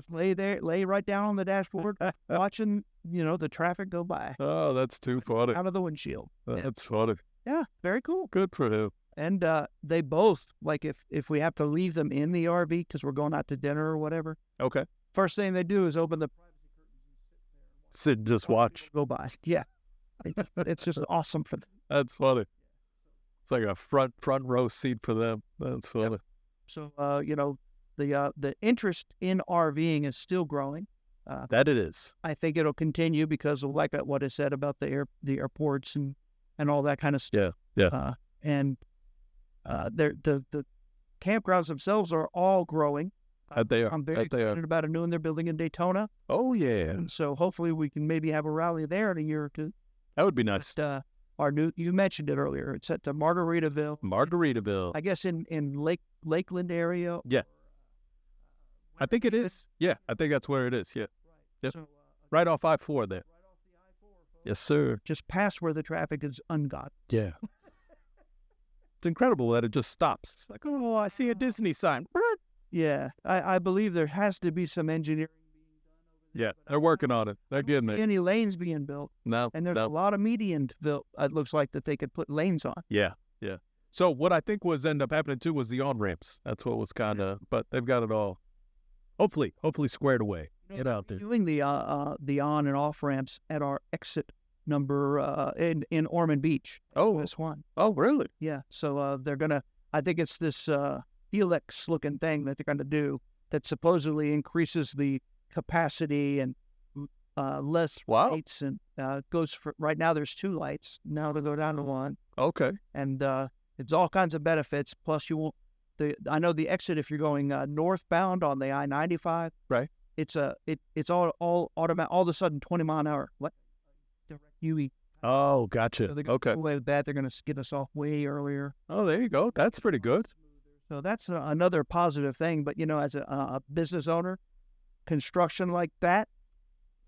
lay right down on the dashboard, watching, the traffic go by. Oh, that's too funny. Out of the windshield. That's funny. Yeah, very cool. Good for him. And they both, like if we have to leave them in the RV because we're going out to dinner or whatever, Okay. first thing they do is open the privacy curtains. Sit and just watch. Go by. Yeah. It's just awesome for them. That's funny. It's like a front row seat for them. That's funny. Yep. So, the interest in RVing is still growing. That it is. I think it'll continue because of like what I said about the airports and all that kind of stuff. Yeah. And the campgrounds themselves are all growing. They are. I'm very excited about a new one they're building in Daytona. Oh, yeah. And so hopefully we can maybe have a rally there in a year or two. That would be nice. But, you mentioned it earlier. It's at the Margaritaville. I guess in Lakeland area. Yeah. I think it is. Yeah, I think that's where it is. Yeah. Yep. So, right off I-4 there. Yes, sir. Just past where the traffic is ungodly. Yeah. It's incredible that it just stops. It's like, oh, I see a Disney sign. Yeah, I believe there has to be some engineering being done over there. Yeah, they're working on it. They're getting it. Any lanes being built. No, And there's a lot of median built, it looks like, that they could put lanes on. Yeah. So what I think was end up happening too was the on-ramps. That's what was kind of, but they've got it all, hopefully squared away. Get out there. Doing the on and off ramps at our exit number in Ormond Beach. Oh. This one. Oh, really? Yeah. So they're gonna. I think it's this helix looking thing that they're gonna do that supposedly increases the capacity and less lights and goes for right now. There's 2 lights now to go down to 1. Okay. And it's all kinds of benefits. Plus, you won't. I know the exit if you're going northbound on the I-95. Right. It's all automatic. All of a sudden, 20 mile an hour. What? Direct UE. Oh, gotcha. So they're gonna Okay. do away with that. They're going to get us off way earlier. Oh, there you go. That's pretty good. So that's another positive thing. But as a business owner, construction like that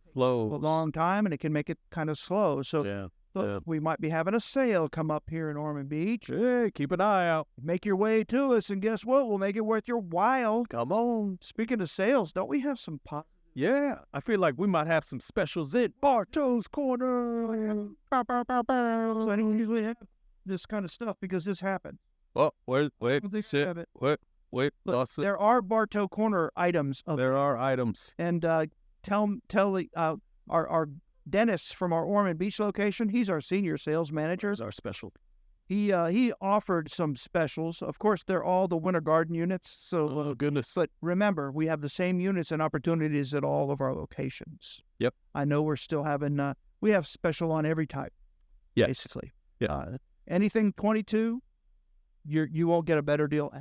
a Slow. long time, and it can make it kind of slow. So Yeah. look, we might be having a sale come up here in Ormond Beach. Hey, keep an eye out. Make your way to us, and guess what? We'll make it worth your while. Come on. Speaking of sales, don't we have some Yeah, I feel like we might have some specials in Bartow's Corner. I don't usually have this kind of stuff because this happened. Oh, wait, don't think we have it. wait. Look, Lost it. there are Bartow Corner items, There are items. and tell our Dennis from our Ormond Beach location. He's our senior sales manager. Here's our special. He offered some specials. Of course, they're all the Winter Garden units. So, Oh, goodness. but remember, we have the same units and opportunities at all of our locations. Yep. I know we're still having. We have special on every type. Yes. Basically. Yeah. Anything 22, you won't get a better deal.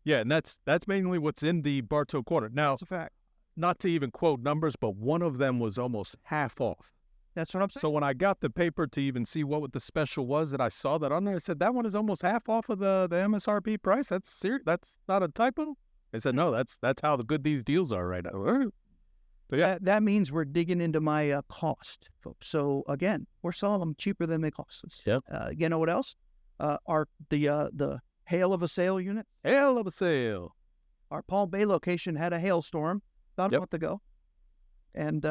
Yeah, and that's mainly what's in the Bartow Corner. Now, That's a fact. not to even quote numbers, but one of them was almost half off. That's what I'm saying. So when I got the paper to even see what the special was, and I saw that on there, I said, that one is almost half off of the MSRP price. That's serious. That's not a typo. I said, no, that's how good these deals are right now. But yeah, That means we're digging into my cost, folks. So again, we're selling them cheaper than they cost us. Yep. You know what else? The hail of a sale unit. hell of a sale. Our Palm Bay location had a hailstorm about a month ago, and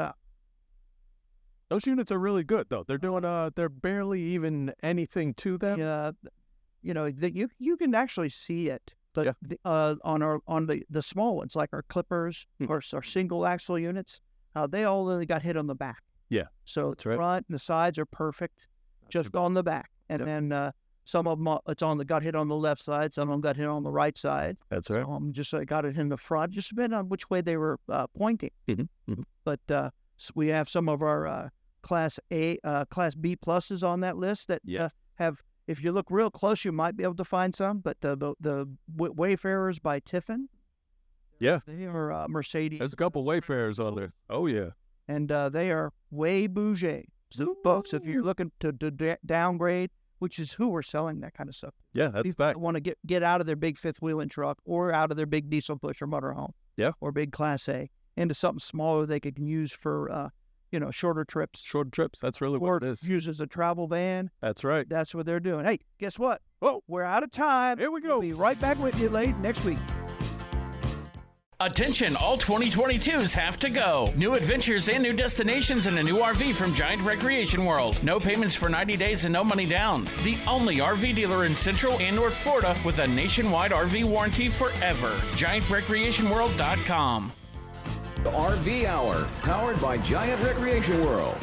Those units are really good, though. They're doing they're barely even anything to them. you know, you can actually see it. But on the small ones, like our clippers or our single axle units, they all only got hit on the back. Yeah, So that's the right. front and the sides are perfect, just on the back. And then some of them got hit on the left side, some of them got hit on the right side. That's right. Just got it in the front, just depending on which way they were pointing. But so we have some of our Class B pluses on that list that have. If you look real close, you might be able to find some. But the Wayfarers by Tiffin, they are Mercedes. There's a couple Wayfarers on there. Oh yeah, and they are way bougie. So, folks, if you're looking to downgrade, which is who we're selling that kind of stuff. yeah, that's People back. that want to get out of their big fifth wheeling truck or out of their big diesel pusher motorhome, or big Class A, into something smaller they could use for shorter trips. Short trips. That's really what it is. Use as a travel van. That's right. That's what they're doing. Hey, guess what? Oh, We're out of time. Here we go. We'll be right back with you late next week. Attention, all 2022s have to go. New adventures and new destinations in a new RV from Giant Recreation World. No payments for 90 days and no money down. The only RV dealer in Central and North Florida with a nationwide RV warranty forever. GiantRecreationWorld.com. RV Hour, powered by Giant Recreation World.